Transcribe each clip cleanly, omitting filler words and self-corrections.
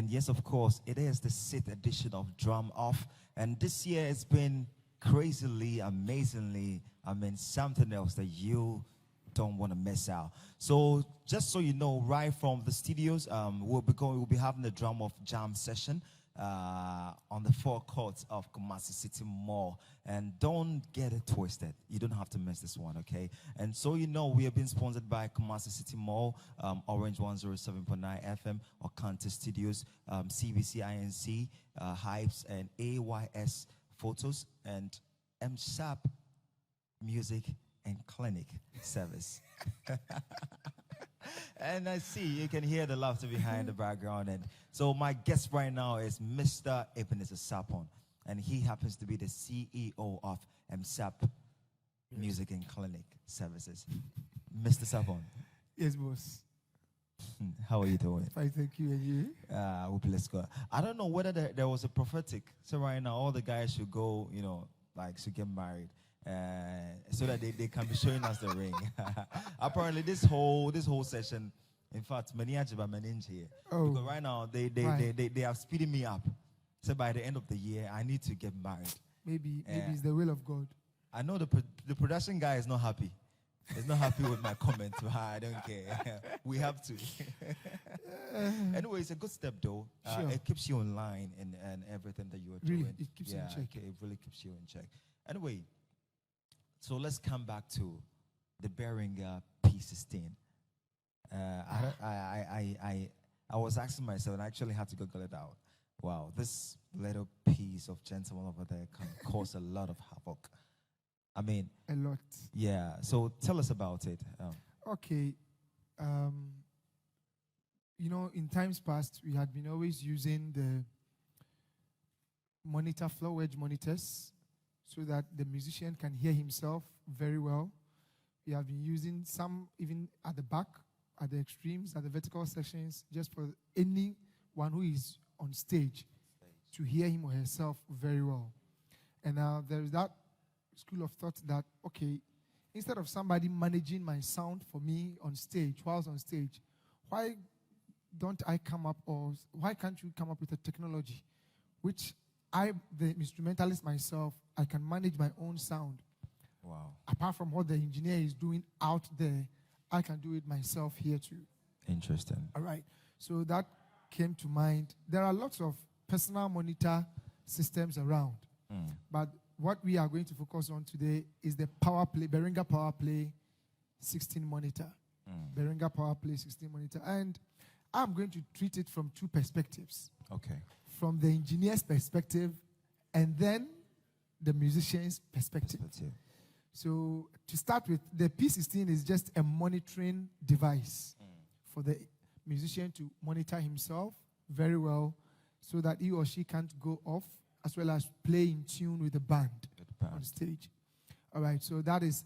And yes, of course, it is the 6th edition of Drum Off. And this year it's been crazily, amazingly, something else that you don't want to miss out. So just so you know, right from the studios, we'll be having a Drum Off jam session on the forecourt of Kumasi City Mall. And don't get it twisted. You don't have to miss this one, okay? And so you know, we have been sponsored by Kumasi City Mall, Orange 107.9 FM, Okanta Studios, CBC INC, Hypes, and AYS Photos, and Emsarp Music and Clinic Service. And I see you can hear the laughter behind the background. And so my guest right now is Mr. Ebenezer Sapon, and he happens to be the CEO of Emsarp Music and Clinic Services. Mr. Sapon. Yes, boss. How are you doing? Fine, thank you. And you? We'll bless God. I don't know whether there was a prophetic. So right now, all the guys should go, should get married. So that they can be showing us the ring. Apparently, this whole session, in fact, many here. Because right now they are speeding me up. So by the end of the year, I need to get married. Maybe it's the will of God. I know the production guy is not happy. He's not happy with my comment. I don't care. We have to. Anyway, it's a good step though. Sure. It keeps you in line and everything that you are doing. Really, it keeps you in check. It really keeps you in check. Anyway. So let's come back to the Behringer P16. I was asking myself, and I actually had to Google it out. Wow, this little piece of gentleman over there can cause a lot of havoc. A lot. Yeah. So tell us about it. Okay. In times past, we had been always using the monitor, floor wedge monitors, so that the musician can hear himself very well. We have been using some even at the back, at the extremes, at the vertical sections, just for anyone who is on stage to hear him or herself very well. And now there is that school of thought that, okay, instead of somebody managing my sound for me on stage, whilst on stage, why can't you come up with a technology which the instrumentalist myself, I can manage my own sound. Wow. Apart from what the engineer is doing out there, I can do it myself here too. Interesting. All right. So that came to mind. There are lots of personal monitor systems around. But what we are going to focus on today is the Behringer PowerPlay 16 monitor. Behringer PowerPlay 16 monitor. And I'm going to treat it from two perspectives. Okay. From the engineer's perspective, and then the musician's perspective. So to start with, the P16 is just a monitoring device for the musician to monitor himself very well so that he or she can't go off, as well as play in tune with the band on stage. All right, so that is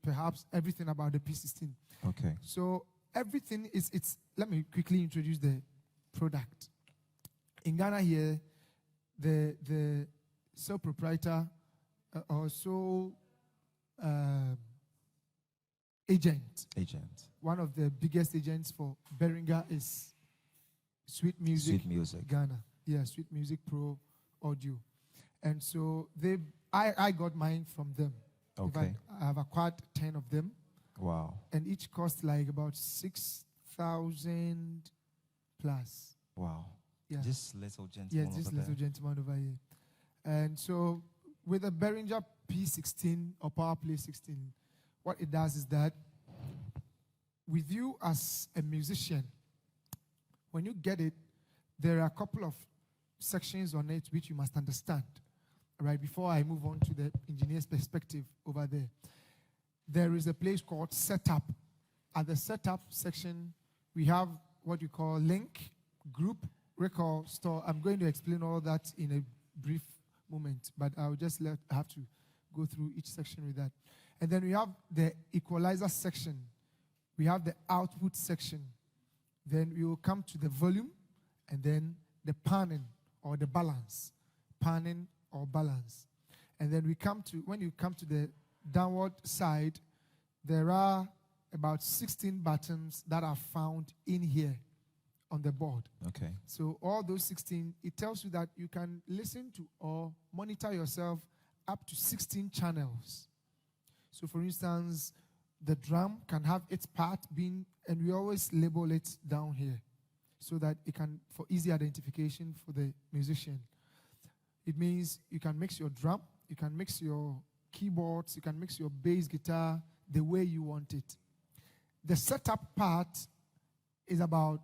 perhaps everything about the P16. Okay. So everything let me quickly introduce the product. In Ghana here, the sole proprietor or sole agent, one of the biggest agents for Behringer is Sweet Music Ghana. Yeah, Sweet Music Pro Audio. And so I got mine from them. Okay. I have acquired 10 of them. Wow. And each cost like about 6,000 plus. Wow. Yeah. This little gentleman yes, this little gentleman over here. And so with the Behringer P16 or PowerPlay 16, what it does is that with you as a musician, when you get it, there are a couple of sections on it which you must understand. Right, before I move on to the engineer's perspective over there. There is a place called Setup. At the Setup section, we have what you call link, group, record, store. I'm going to explain all that in a brief moment, but I'll just have to go through each section with that. And then we have the equalizer section. We have the output section. Then we will come to the volume, and then the panning or the balance. Panning or balance. And then when you come to the downward side, there are about 16 buttons that are found in here on the board. Okay. So all those 16, it tells you that you can listen to or monitor yourself up to 16 channels. So for instance, the drum can have its part being, and we always label it down here so that it can, for easy identification for the musician. It means you can mix your drum, you can mix your keyboards, you can mix your bass guitar the way you want it. The setup part is about,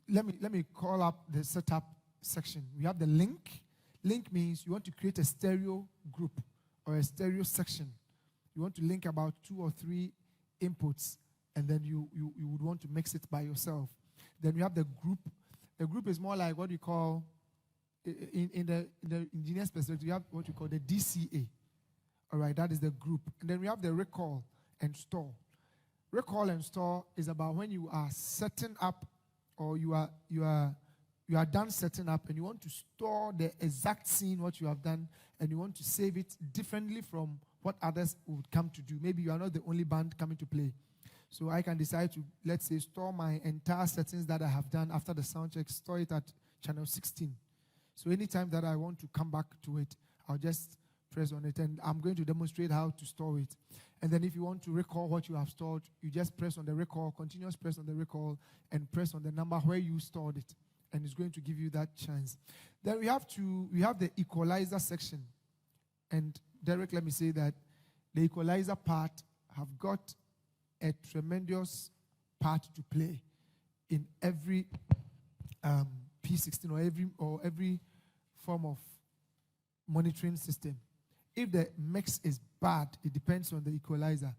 let me call up the setup section. We have the link. Link means you want to create a stereo group or a stereo section. You want to link about 2 or 3 inputs, and then you would want to mix it by yourself. Then we have the group. The group is more like what we call, in the engineer's perspective, you have what we call the DCA. All right, that is the group. And then we have the recall and store. Recall and store is about when you are setting up, or you are done setting up, and you want to store the exact scene what you have done, and you want to save it differently from what others would come to do. Maybe you are not the only band coming to play. So I can decide to, let's say, store my entire settings that I have done after the sound check, store it at channel 16. So anytime that I want to come back to it, I'll just press on it, and I'm going to demonstrate how to store it. And then if you want to recall what you have stored, you just press on the recall, continuous press on the recall, and press on the number where you stored it. And it's going to give you that chance. Then we have the equalizer section. And Derek, let me say that the equalizer part have got a tremendous part to play in every P16 or every form of monitoring system. If the mix is bad, it depends on the equalizer.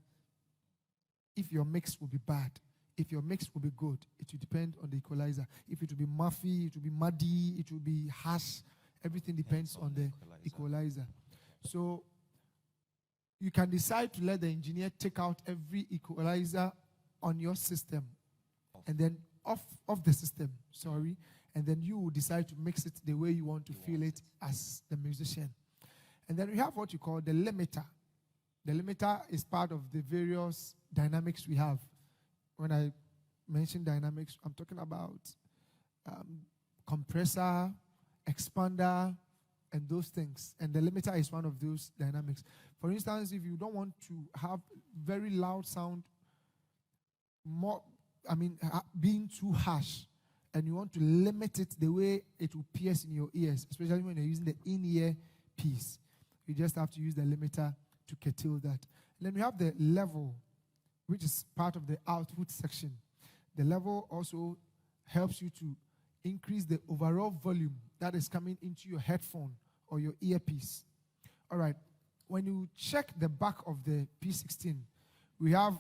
If your mix will be bad, if your mix will be good, it will depend on the equalizer. If it will be muffy, it will be muddy, it will be harsh. Everything depends on the equalizer. So you can decide to let the engineer take out every equalizer on your system, and then off the system, and then you will decide to mix it the way you want to feel it as the musician. And then we have what you call the limiter. The limiter is part of the various dynamics we have. When I mention dynamics, I'm talking about compressor, expander, and those things. And the limiter is one of those dynamics. For instance, if you don't want to have very loud sound, being too harsh, and you want to limit it the way it will pierce in your ears, especially when you're using the in-ear piece, you just have to use the limiter to curtail that. And then we have the level, which is part of the output section. The level also helps you to increase the overall volume that is coming into your headphone or your earpiece. All right. When you check the back of the P16, we have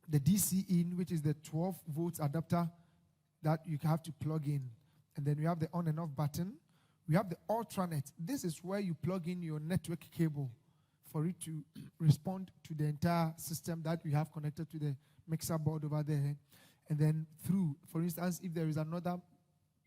the DC in, which is the 12 volts adapter that you have to plug in. And then we have the on and off button. We have the Ultranet. This is where you plug in your network cable for it to respond to the entire system that we have connected to the mixer board over there. And then through, for instance, if there is another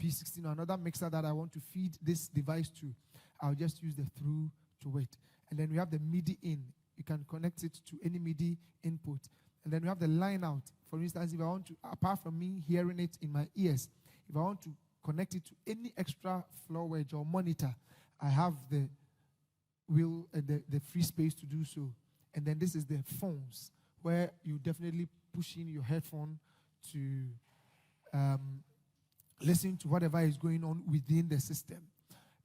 P16 or another mixer that I want to feed this device to, I'll just use the through to it. And then we have the MIDI in. You can connect it to any MIDI input. And then we have the line out. For instance, if I want to, apart from me hearing it in my ears, if I want to connect it to any extra floor wedge or monitor, I have the wheel and the free space to do so. And then this is the phones, where you definitely push in your headphone to listen to whatever is going on within the system.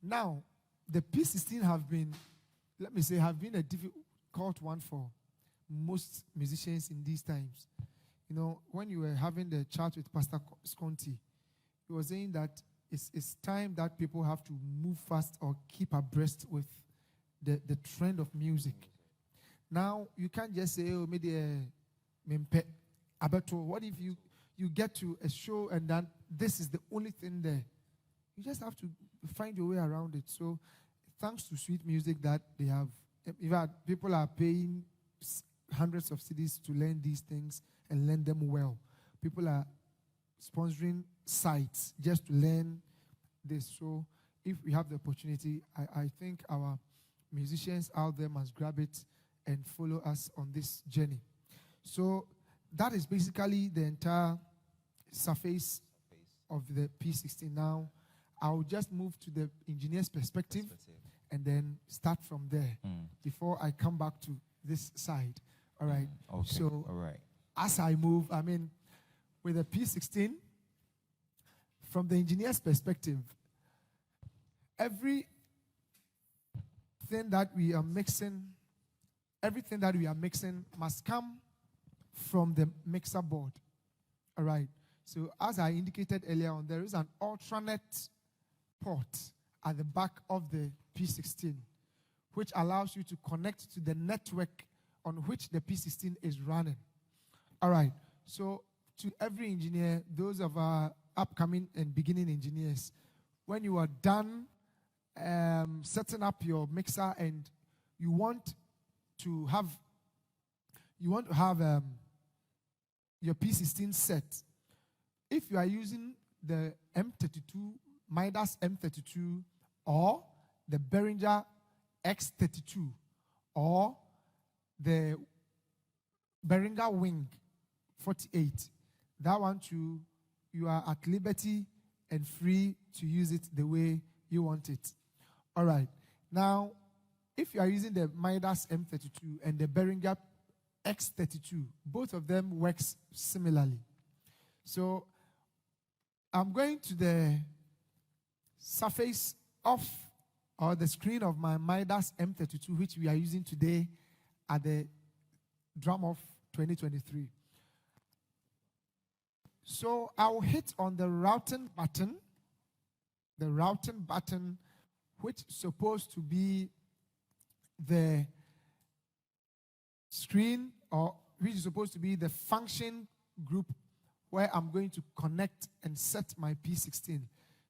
Now, the P16 have been a difficult one for most musicians in these times. You know, when you were having the chat with Pastor Sconti, he was saying that it's time that people have to move fast or keep abreast with the trend of music. Now, you can't just say, oh, maybe what if you get to a show and then this is the only thing there? You just have to find your way around it. So, thanks to Sweet Music that they have, in fact, people are paying hundreds of CDs to learn these things and learn them well. People are sponsoring sites just to learn this. So if we have the opportunity, I think our musicians out there must grab it and follow us on this journey. So that is basically the entire surface of the P16 now. I'll just move to the engineer's perspective and then start from there before I come back to this side. All right. Okay. So all right. as I move, with the P16, from the engineer's perspective, everything that we are mixing must come from the mixer board. All right. So as I indicated earlier on, there is an alternate port at the back of the P16, which allows you to connect to the network on which the P16 is running. All right. So to every engineer, those of our upcoming and beginning engineers, when you are done setting up your mixer and you want to have your P16 set, if you are using the M32, Midas M32, or the Behringer X32, or the Behringer Wing 48, that one too, you are at liberty and free to use it the way you want it. All right. Now, if you are using the Midas M32 and the Behringer X32, both of them works similarly. So I'm going to the surface of or the screen of my Midas M32, which we are using today at the Drum Off 2023. So I'll hit on the routing button, which is supposed to be the screen, or which is supposed to be the function group where I'm going to connect and set my P16.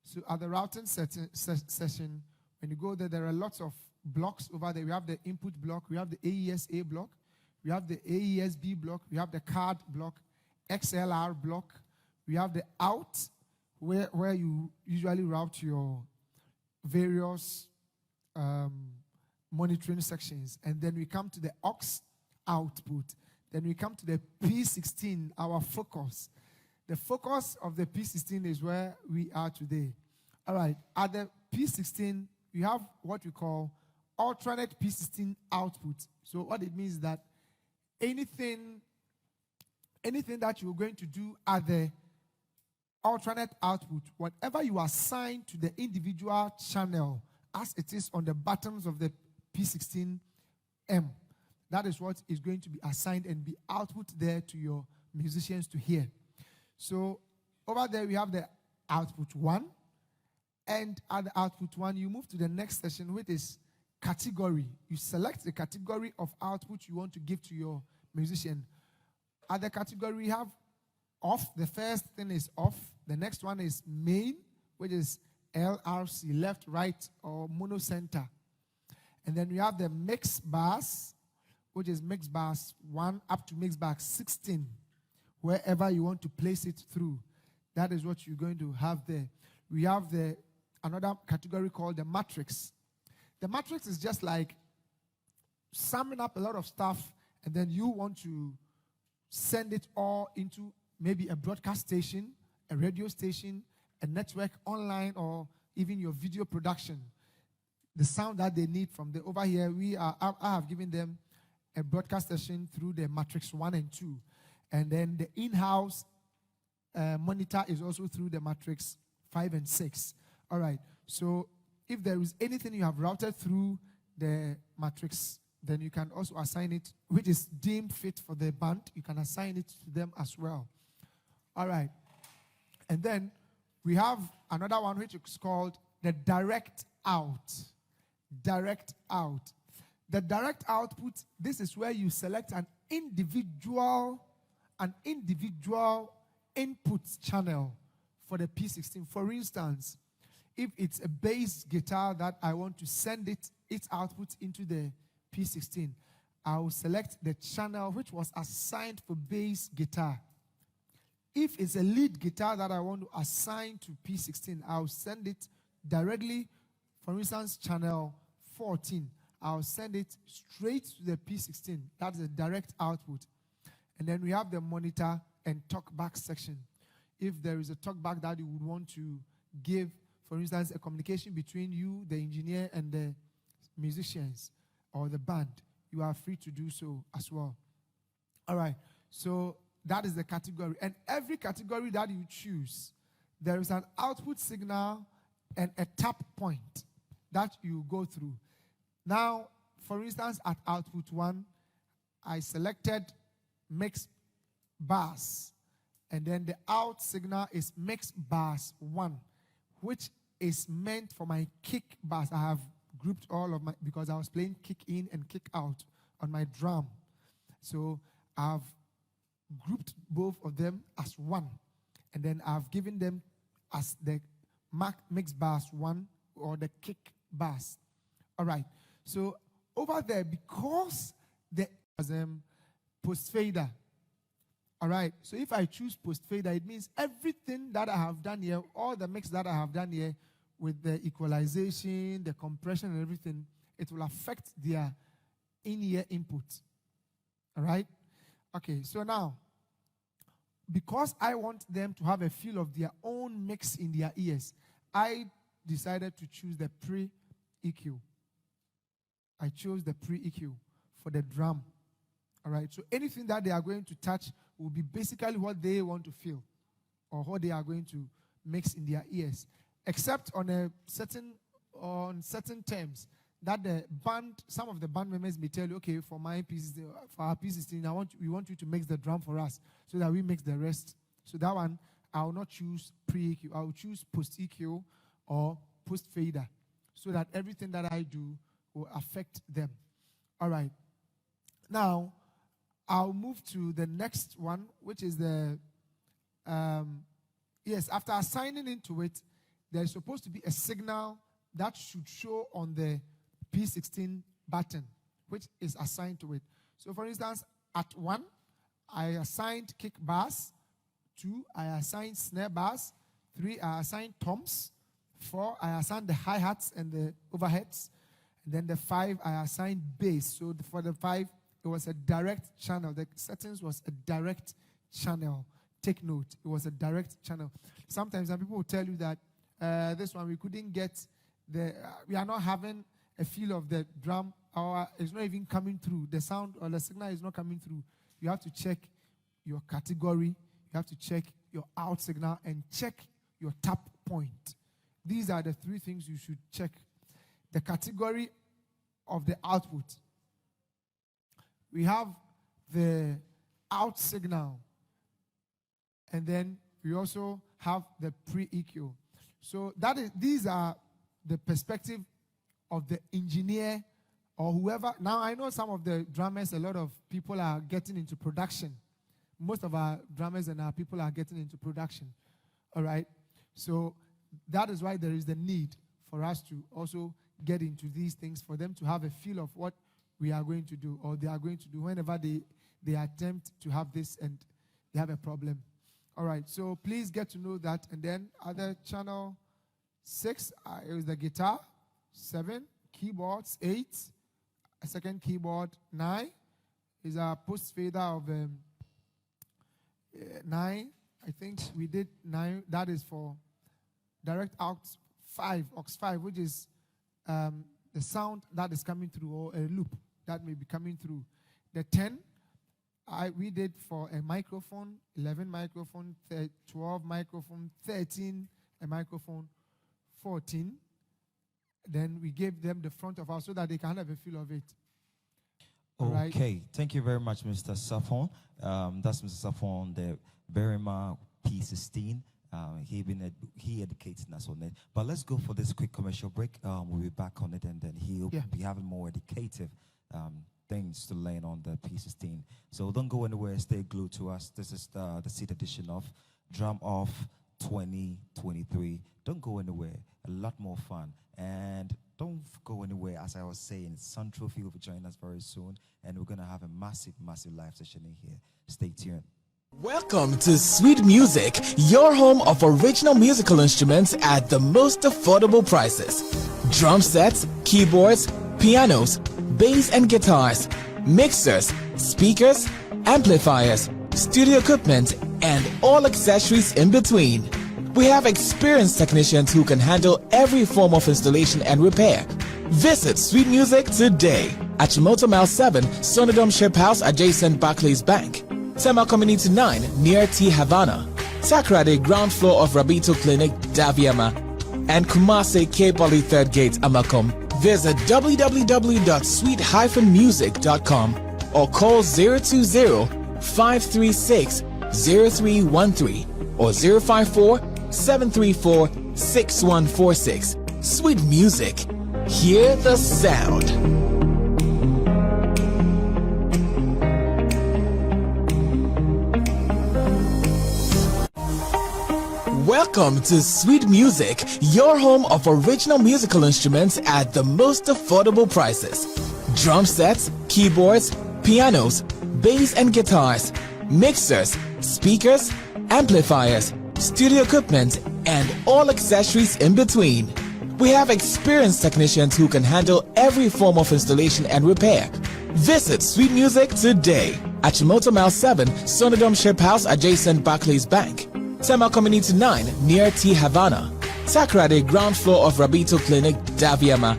So at the routing session, when you go there, there are lots of blocks over there. We have the input block, we have the AESA block, we have the AESB block, we have the card block, XLR block, we have the out, where you usually route your various monitoring sections. And then we come to the aux output. Then we come to the P16, our focus. The focus of the P16 is where we are today. All right, at the P16, we have what we call alternate P16 output. So what it means is that anything that you're going to do at the alternate output, whatever you assign to the individual channel as it is on the buttons of the P16M, that is what is going to be assigned and be output there to your musicians to hear. So over there we have the output 1, and at the output 1 you move to the next session, which is category. You select the category of output you want to give to your musician. At the category we have off. The first thing is off. The next one is main, which is LRC, left, right, or mono center. And then we have the mix bars, which is mix bars 1 up to mix bar 16. Wherever you want to place it through, that is what you're going to have there. We have another category called the matrix. The matrix is just like summing up a lot of stuff, and then you want to send it all into maybe a broadcast station, a radio station, a network online, or even your video production. The sound that they need from the over here, I have given them a broadcast station through the matrix 1 and 2. And then the in-house monitor is also through the matrix 5 and 6. All right. So if there is anything you have routed through the matrix, then you can also assign it, which is deemed fit for the band. You can assign it to them as well. All right. And then we have another one which is called the direct out. Direct out. The direct output, this is where you select an individual input channel for the P16. For instance, if it's a bass guitar that I want to send its output into the P16, I will select the channel which was assigned for bass guitar. If it's a lead guitar that I want to assign to P16, I'll send it directly, for instance, channel 14. I'll send it straight to the P16. That's the direct output. And then we have the monitor and talkback section. if there is a talkback that you would want to give, for instance, a communication between you, the engineer, and the musicians or the band, you are free to do so as well. All right, so that is the category. And every category that you choose, there is an output signal and a tap point that you go through. Now, for instance, at output 1, I selected mix bass, and then the out signal is mix bass 1, which is meant for my kick bass. I have grouped all of my, because I was playing kick in and kick out on my drum. So I've grouped both of them as 1, and then I've given them as the mix bass 1 or the kick bass. All right. So over there, because the post fader. All right. So if I choose post fader, it means everything that I have done here, all the mix that I have done here with the equalization, the compression, and everything, it will affect their in-ear input. All right. Okay. So now, because I want them to have a feel of their own mix in their ears, I decided to choose the pre-EQ. I chose the pre-EQ for the drum. All right, so anything that they are going to touch will be basically what they want to feel or what they are going to mix in their ears, except on certain terms that the band, some of the band members may tell you, okay, for my P16, for our P16, we want you to mix the drum for us so that we mix the rest. So that one, I will not choose pre-EQ. I will choose post-EQ or post-fader so that everything that I do will affect them. All right. Now, I'll move to the next one, which is the, after assigning into it, there's supposed to be a signal that should show on the P16 button, which is assigned to it. So, for instance, at 1, I assigned kick bass. 2, I assigned snare bass. 3, I assigned toms. 4, I assigned the hi-hats and the overheads. And then the 5, I assigned bass. So for the 5, it was a direct channel. The settings was a direct channel. Take note, it was a direct channel. Sometimes some people will tell you that this one we couldn't get we are not having a feel of the drum, or it's not even coming through. The sound or the signal is not coming through. You have to check your category. You have to check your out signal and check your tap point. These are the 3 things you should check. The category of the output. We have the out signal. And then we also have the pre-EQ. So these are the perspective of the engineer or whoever. Now, I know some of the drummers, a lot of people are getting into production. Most of our drummers and our people are getting into production. All right? So that is why there is the need for us to also get into these things, for them to have a feel of what we are going to do or they are going to do whenever they attempt to have this and they have a problem. All right, so please get to know that. And then other channel 6 is the guitar, 7, keyboards, 8, a second keyboard, 9 is a post fader of 9. I think we did 9. That is for direct aux 5, which is the sound that is coming through, or a loop that may be coming through. The 10, we did for a microphone, 11 microphone, 12 microphone, 13 a microphone, 14. Then we gave them the front of us so that they can have a feel of it. Okay, right? Thank you very much, Mr. Safon. That's Mr. Safon, the Behringer P16. He educates us on it. But let's go for this quick commercial break. We'll be back on it, and then he'll be having more educative things to learn on the P16. So don't go anywhere. Stay glued to us. This is the seed edition of Drum Off 2023. Don't go anywhere. A lot more fun. And don't go anywhere. As I was saying, Sun Trophy will be joining us very soon. And we're going to have a massive, massive live session in here. Stay tuned. Welcome to Sweet Music, your home of original musical instruments at the most affordable prices. Drum sets, keyboards, pianos, bass and guitars, mixers, speakers, amplifiers, studio equipment, and all accessories in between. We have experienced technicians who can handle every form of installation and repair. Visit Sweet Music today at Chimoto Mile 7, Sonodom Ship House adjacent Barclays Bank, Tema Community 9 near T Havana, Takrade ground floor of Rabito Clinic, Daviama, and Kumase K Poly 3rd Gate, Amakom. Visit www.sweet-music.com or call 020-536-0313 or 054-734-6146. Sweet Music. Hear the sound. Welcome to Sweet Music, your home of original musical instruments at the most affordable prices. Drum sets, keyboards, pianos, bass and guitars, mixers, speakers, amplifiers, studio equipment, and all accessories in between. We have experienced technicians who can handle every form of installation and repair. Visit Sweet Music today at Chimoto Mile 7, Sonodom Ship House adjacent Barclays Bank, Tema Community 9 near T Havana, Takrade ground floor of Rabito Clinic, Daviama,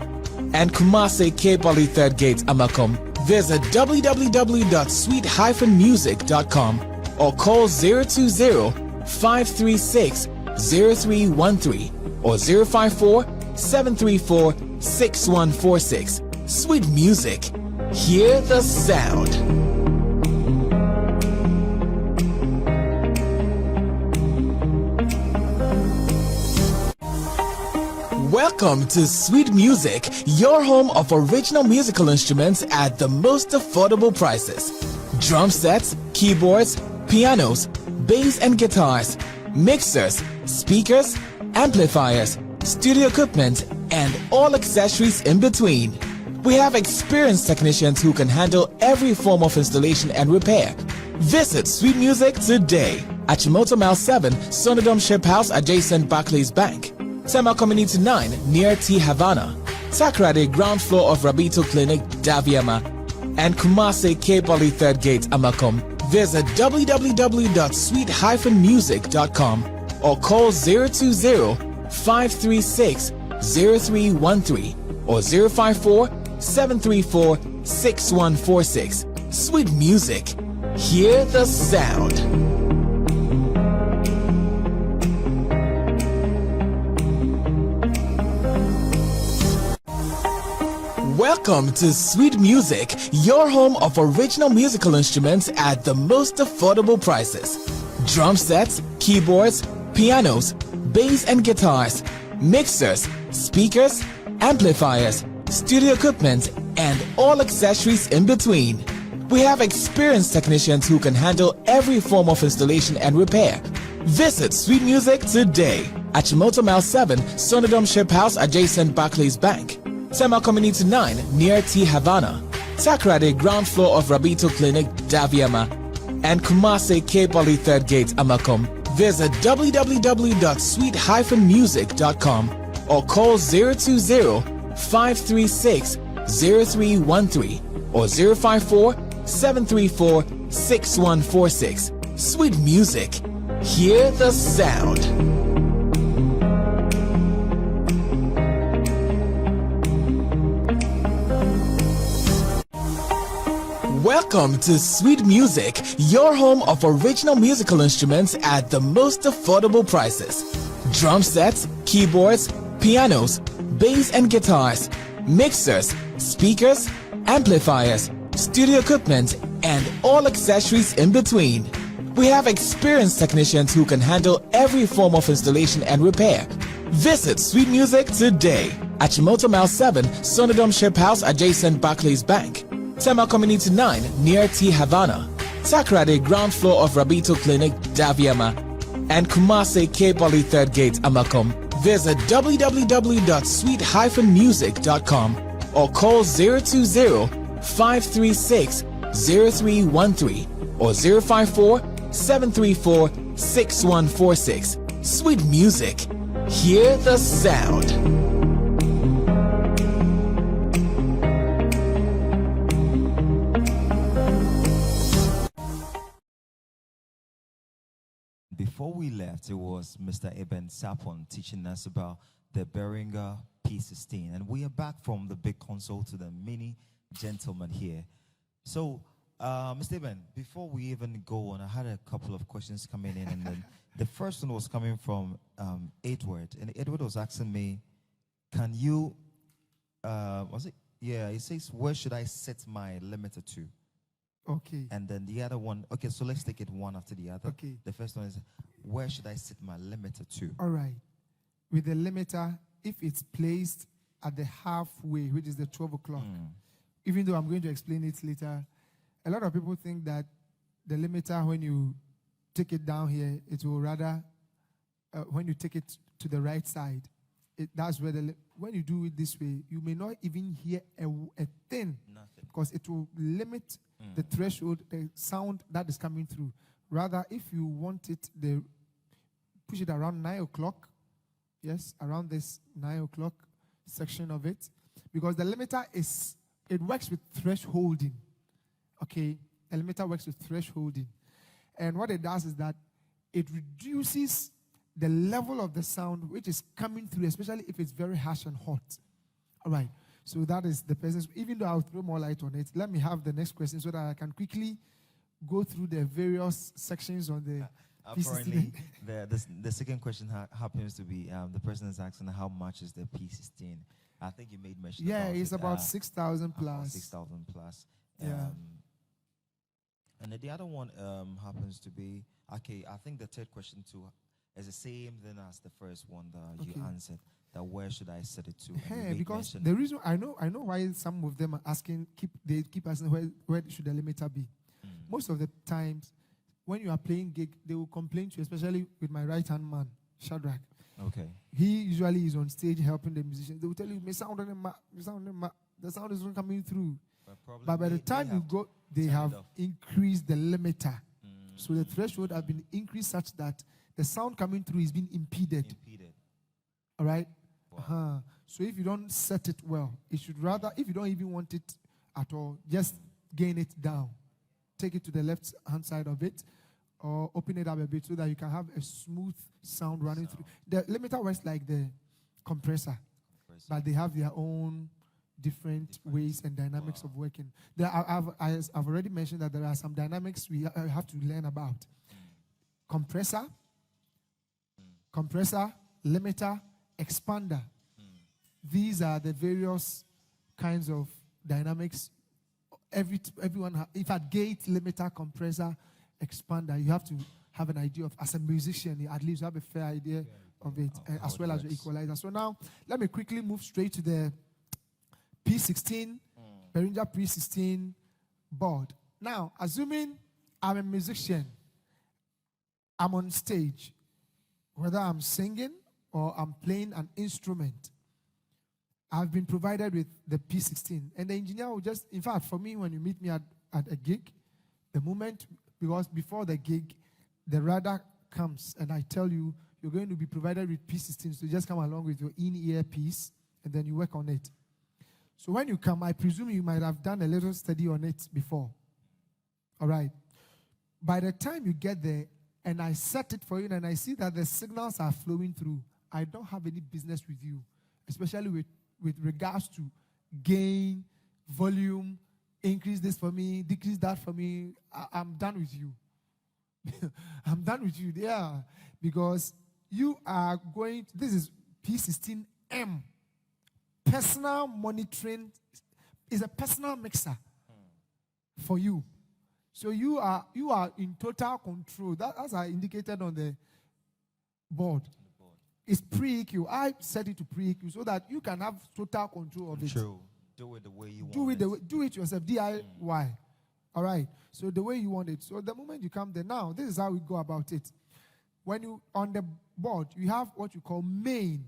and Kumase K Poly 3rd Gate, Amakom. Visit www.sweet-music.com or call 020-536-0313 or 054-734-6146. Sweet Music. Hear the sound. Welcome to Sweet Music, your home of original musical instruments at the most affordable prices. Drum sets, keyboards, pianos, bass and guitars, mixers, speakers, amplifiers, studio equipment, and all accessories in between. We have experienced technicians who can handle every form of installation and repair. Visit Sweet Music today at Chimoto Mile 7, Sonodom Ship House adjacent Barclays Bank, Tema Community 9 near T Havana, Takrade ground floor of Rabito Clinic, Daviama, and Kumase K Poly 3rd Gate, Amakom. Visit www.sweet-music.com or call 020-536-0313 or 054-734-6146. Sweet Music. Hear the sound. Welcome to Sweet Music, your home of original musical instruments at the most affordable prices. Drum sets, keyboards, pianos, bass and guitars, mixers, speakers, amplifiers, studio equipment, and all accessories in between. We have experienced technicians who can handle every form of installation and repair. Visit Sweet Music today at Chimoto Mile 7, Sonodom Ship House adjacent Barclays Bank, Tema Community 9 near T Havana, Takrade ground floor of Rabito Clinic, Daviama, and Kumase K Poly 3rd Gate, Amakom. Visit www.sweet-music.com or call 020-536-0313 or 054-734-6146. Sweet Music. Hear the sound. Welcome to Sweet Music, your home of original musical instruments at the most affordable prices. Drum sets, keyboards, pianos, bass and guitars, mixers, speakers, amplifiers, studio equipment, and all accessories in between. We have experienced technicians who can handle every form of installation and repair. Visit Sweet Music today at Chimoto Mile 7, Sonodom Ship House adjacent Barclays Bank, Tema Community 9 near T Havana, Takrade ground floor of Rabito Clinic, Daviama, and Kumase K Poly 3rd Gate, Amakom. Visit www.sweet-music.com or call 020-536-0313 or 054-734-6146. Sweet Music. Hear the sound. before we left, it was Mr. Emsarp teaching us about the Behringer P16. And we are back from the big console to the mini gentleman here. So, Mr. Eben, before we even go on, I had a couple of questions coming in. And then the first one was coming from Edward. And Edward was asking me, can you, was it? Yeah, he says, where should I set my limiter to? Okay. And then the other one, okay, so let's take it one after the other. Okay. The first one is, where should I set my limiter to? All right. With the limiter, if it's placed at the halfway, which is the 12 o'clock, even though I'm going to explain it later, a lot of people think that the limiter, when you take it down here, it will rather, when you take it to the right side, that's where when you do it this way, you may not even hear a thing. Nothing. Because it will limit the threshold, the sound that is coming through. Rather, if you want it, push it around 9 o'clock. Yes, around this 9 o'clock section of it. Because the limiter it works with thresholding. Okay, the limiter works with thresholding. And what it does is that it reduces the level of the sound which is coming through, especially if it's very harsh and hot. All right. So that is the presence. Even though I'll throw more light on it, let me have the next question so that I can quickly go through the various sections on the Apparently, the second question happens to be the person is asking how much is the P16. I think you made mention. Yeah, about it's it, about 6,000 plus. 6,000 plus. Yeah. And then the other one happens to be, okay, I think the third question too is the same then as the first one that you answered. That where should I set it to? Hey, because the reason I know why some of them are asking, they keep asking where should the limiter be. Most of the times, when you are playing gig, they will complain to you, especially with my right-hand man, Shadrach. Okay. He usually is on stage helping the musicians. They will tell you, the sound is not coming through. But by the time you go, they have increased the limiter. So the threshold has been increased such that the sound coming through is being impeded. All right? Wow. So if you don't set it well, it should rather, if you don't even want it at all, just gain it down. Take it to the left-hand side of it, or open it up a bit so that you can have a smooth sound running through. The limiter works like the compressor, but they have their own different ways and dynamics of working. I've already mentioned that there are some dynamics we have to learn about. Compressor, limiter, expander. These are the various kinds of dynamics. Everyone, in fact, gate, limiter, compressor, expander. You have to have an idea of, as a musician, at least you have a fair idea of it, as well as your equalizer. So now, let me quickly move straight to the P16, Behringer P16 board. Now, assuming I'm a musician, I'm on stage, whether I'm singing or I'm playing an instrument, I've been provided with the P16. And the engineer will just, in fact, for me, when you meet me at a gig, the moment, because before the gig, the radar comes and I tell you, you're going to be provided with P16, so just come along with your in-ear piece, and then you work on it. So when you come, I presume you might have done a little study on it before. All right. By the time you get there, and I set it for you, and I see that the signals are flowing through, I don't have any business with you, especially with regards to gain, volume, increase this for me, decrease that for me. I'm done with you. I'm done with you, yeah. Because you are going, this is P16M. Personal monitoring is a personal mixer for you. So you are in total control. That's indicated on the board. It's pre-EQ. I set it to pre-EQ so that you can have total control of it. True. Do it the way you want it. Do it yourself. DIY. All right. So the way you want it. So the moment you come there, now, this is how we go about it. When you, on the board, you have what you call main.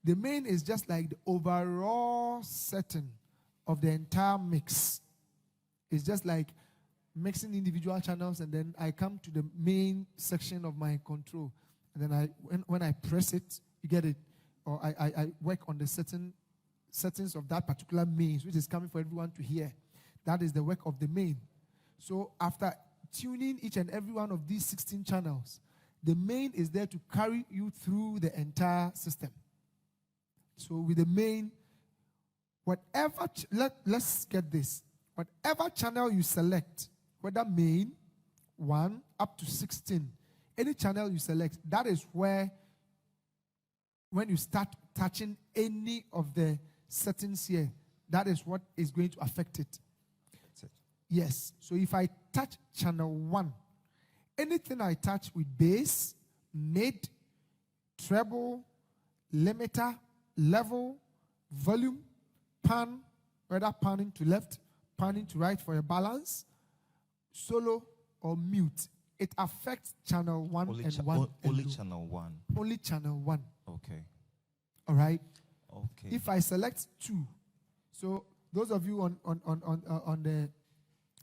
The main is just like the overall setting of the entire mix. It's just like mixing individual channels, and then I come to the main section of my control. And then when I press it, you get it. Or I work on the settings of that particular main, which is coming for everyone to hear. That is the work of the main. So after tuning each and every one of these 16 channels, The main is there to carry you through the entire system. So with the main, whatever, let's get this. Whatever channel you select, whether main, 1 up to 16, any channel you select, that is where, when you start touching any of the settings here, that is what is going to affect it. That's it. Yes. So if I touch channel 1, anything I touch with bass, mid, treble, limiter, level, volume, pan, whether panning to left, panning to right for a balance, solo or mute, it affects channel 1 and 1. Only channel 1. Only channel 1. Okay. All right. Okay. If I select 2, so those of you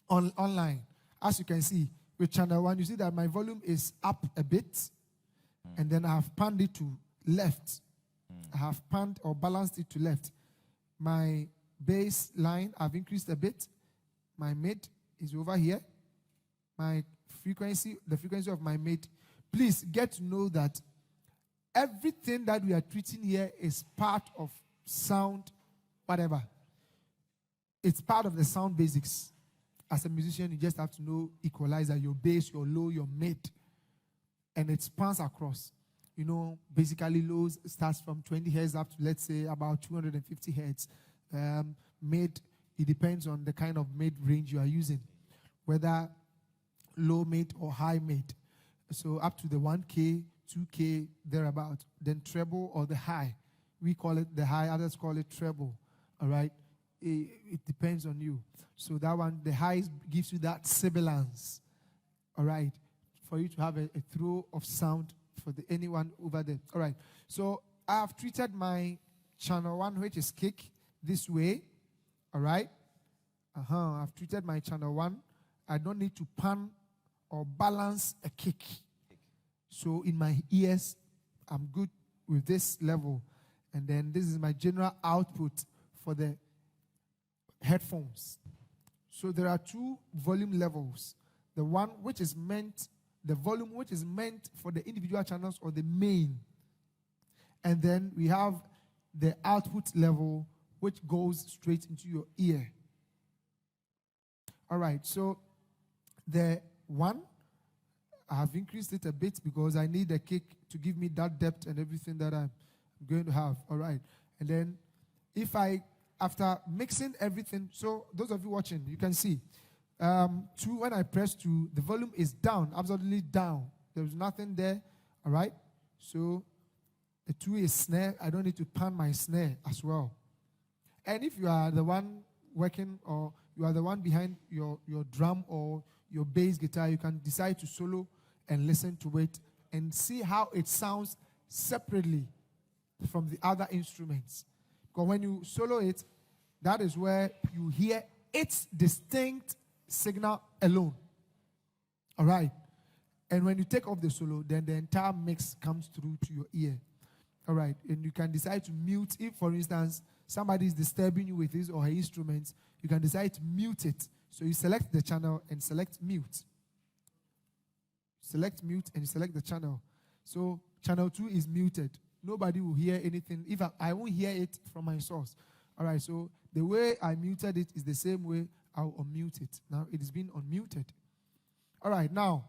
online, as you can see with channel 1, you see that my volume is up a bit, and then I have panned it to left. I have panned or balanced it to left. My bass line I've increased a bit. My mid is over here. My frequency, the frequency of my mid. Please get to know that everything that we are treating here is part of sound, whatever. It's part of the sound basics. As a musician, you just have to know equalizer, your bass, your low, your mid. And it spans across. You know, basically lows starts from 20 hertz up to, let's say, about 250 hertz. Mid, it depends on the kind of mid range you are using, whether low mid or high mid. So up to the 1K, 2K, thereabout. Then treble or the high. We call it the high, others call it treble. All right? It depends on you. So that one, the high gives you that sibilance. All right? For you to have a throw of sound for anyone over there. All right. So I have treated my channel 1, which is kick, this way. All right? I've treated my channel 1. I don't need to pan or balance a kick. So in my ears, I'm good with this level. And then this is my general output for the headphones. So there are 2 volume levels. The one which is meant, the volume which is meant for the individual channels or the main. And then we have the output level which goes straight into your ear. All right, so the 1, I have increased it a bit because I need the kick to give me that depth and everything that I'm going to have. All right. And then if after mixing everything, so those of you watching, you can see, 2, when I press 2, the volume is down, absolutely down. There's nothing there. All right. So the 2 is snare. I don't need to pan my snare as well. And if you are the one working or you are the one behind your drum or your bass guitar, you can decide to solo and listen to it and see how it sounds separately from the other instruments. Because when you solo it, that is where you hear its distinct signal alone. All right? And when you take off the solo, then the entire mix comes through to your ear. All right? And you can decide to mute. If, for instance, somebody is disturbing you with his or her instruments, you can decide to mute it. So you select the channel and select mute. Select mute and you select the channel. So channel 2 is muted. Nobody will hear anything. If I won't hear it from my source. All right, so the way I muted it is the same way I'll unmute it. Now it is being unmuted. All right, now,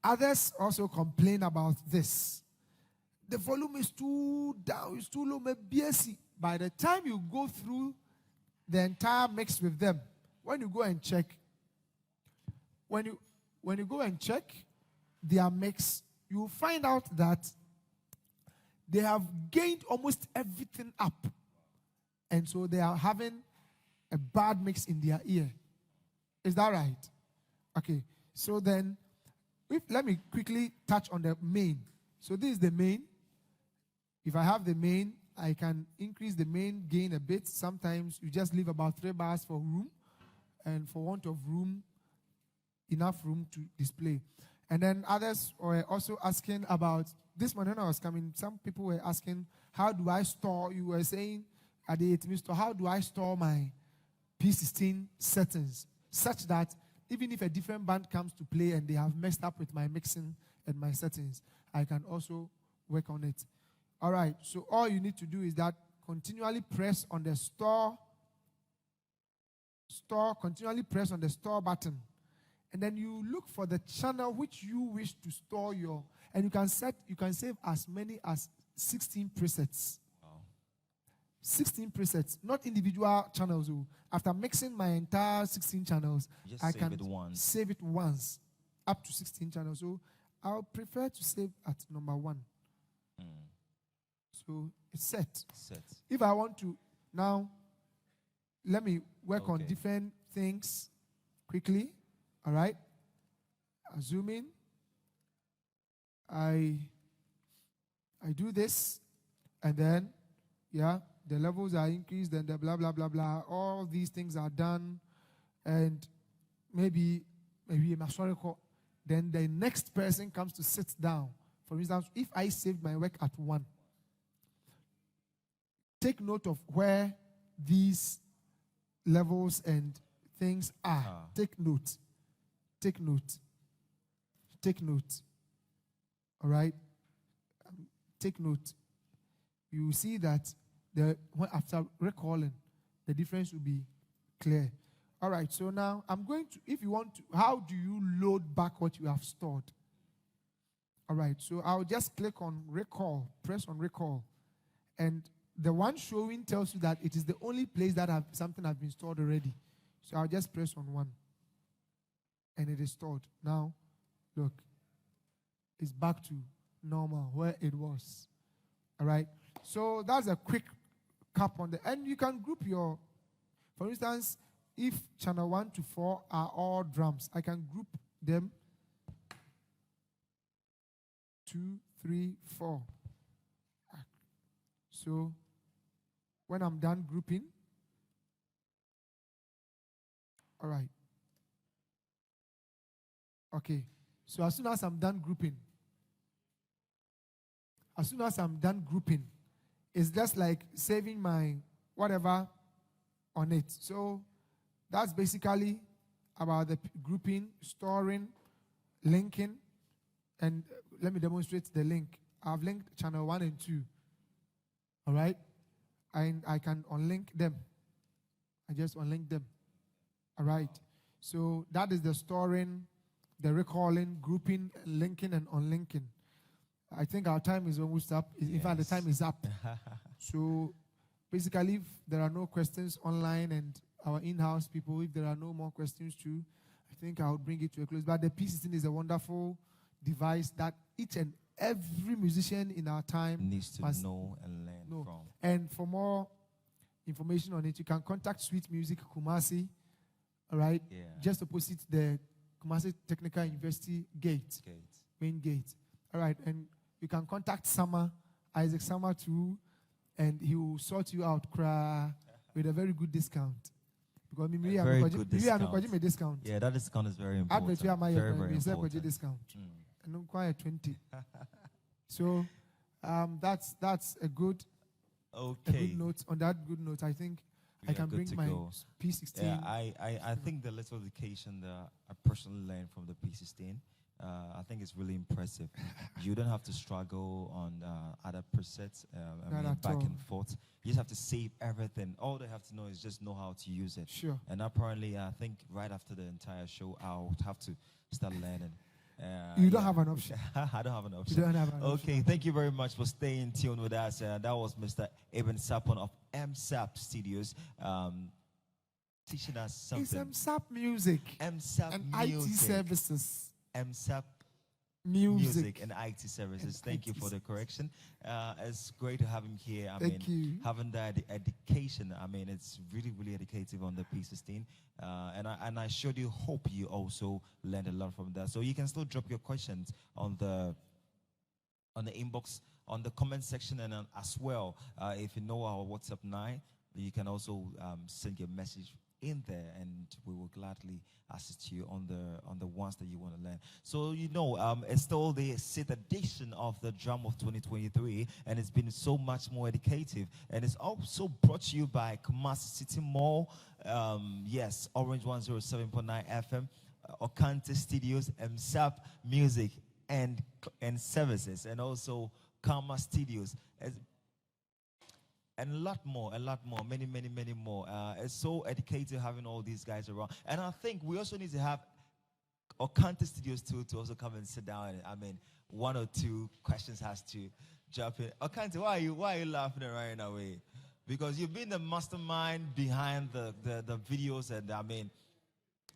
others also complain about this. The volume is too down, it's too low, maybe. By the time you go through the entire mix with them, when you go and check, when you go and check their mix, you find out that they have gained almost everything up. And so they are having a bad mix in their ear. Is that right? Okay. So then, let me quickly touch on the main. So this is the main. If I have the main, I can increase the main gain a bit. Sometimes you just leave about 3 bars for room. And for want of room, enough room to display. And then others were also asking about, this morning when I was coming, some people were asking, how do I store, you were saying at the 8 minutes, how do I store my P16 settings such that even if a different band comes to play and they have messed up with my mixing and my settings, I can also work on it. All right, so all you need to do is that continually press on the continually press on the store button. And then you look for the channel which you wish to store your, and you can save as many as 16 presets. Wow. 16 presets, not individual channels. After mixing my entire 16 channels, I can save it once, up to 16 channels. So I'll prefer to save at number 1. So it's set. If I want to now, let me work on different things quickly. All right. I zoom in. I do this, and then the levels are increased, then the blah blah blah blah. All these things are done, and maybe then the next person comes to sit down. For instance, if I saved my work at 1, take note of where these levels and things are. Take note. All right? Take note. You will see that after recalling, the difference will be clear. All right, so now I'm going to, if you want to, how do you load back what you have stored? All right, so I'll just click on recall, press on recall, and the one showing tells you that it is the only place that something has been stored already. So I'll just press on 1. And it is stored. Now, look. It's back to normal, where it was. All right? So that's a quick cap on the... And you can group your... For instance, if channel 1 to 4 are all drums, I can group them 2, 3, 4. So when I'm done grouping, all right. Okay. So as soon as I'm done grouping, it's just like saving my whatever on it. So that's basically about the grouping, storing, linking, and let me demonstrate the link. I've linked channel 1 and 2. All right? And I can unlink them. I just unlink them. All right? So that is the storing, the recalling, grouping, linking, and unlinking. I think our time is almost up. In fact, the time is up. So basically, if there are no questions online and our in-house people, if there are no more questions too, I think I would bring it to a close. But the P16 is a wonderful device that each and every musician in our time needs to know and learn from. And for more information on it, you can contact Sweet Music Kumasi, all right? Yeah. Just opposite the Kumasi Technical University main gate. All right, and you can contact Isaac Sama too, and he will sort you out with a very good discount. Because very good discount. Yeah, that discount is very important. Very important. Discount. And I'm quite 20. So that's a good note. On that good note, I think I can bring my P16. Yeah, I think the little education that I personally learned from the P16, I think it's really impressive. You don't have to struggle on other presets, back and forth. You just have to save everything. All they have to know is just know how to use it. Sure. And apparently, I think right after the entire show, I'll have to start learning. You don't have an option. I don't have an option. You don't have an option. Okay, thank you very much for staying tuned with us. That was Mr. Emsarp of Emsarp Studios, teaching us something. It's Emsarp Music. Emsarp and Music. IT Services. Emsarp Music and IT Services. And Thank you for the correction. It's great to have him here. Thank you. Having that education, it's really, really educative on the P16. And I sure do hope you also learned a lot from that. So you can still drop your questions on the inbox, on the comment section, and as well, if you know our WhatsApp 9, you can also send your message in there, and we will gladly assist you on the ones that you want to learn. So it's still the 6th edition of the Drum of 2023, and it's been so much more educative, and it's also brought to you by Kumasi City Mall, yes, Orange 107.9 FM, Okante Studios, Emsarp Music, and services, and also Karma Studios, and a lot more, many, many, many more. It's so educated having all these guys around. And I think we also need to have Okante Studios too to also come and sit down. And, I mean, one or two questions has to jump in. Okante, why are you laughing and running away? Because you've been the mastermind behind the videos, and I mean,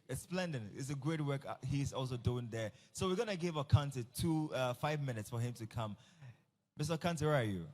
it's splendid. It's a great work he's also doing there. So we're gonna give Okante 5 minutes for him to come. Mr. Okante, where are you?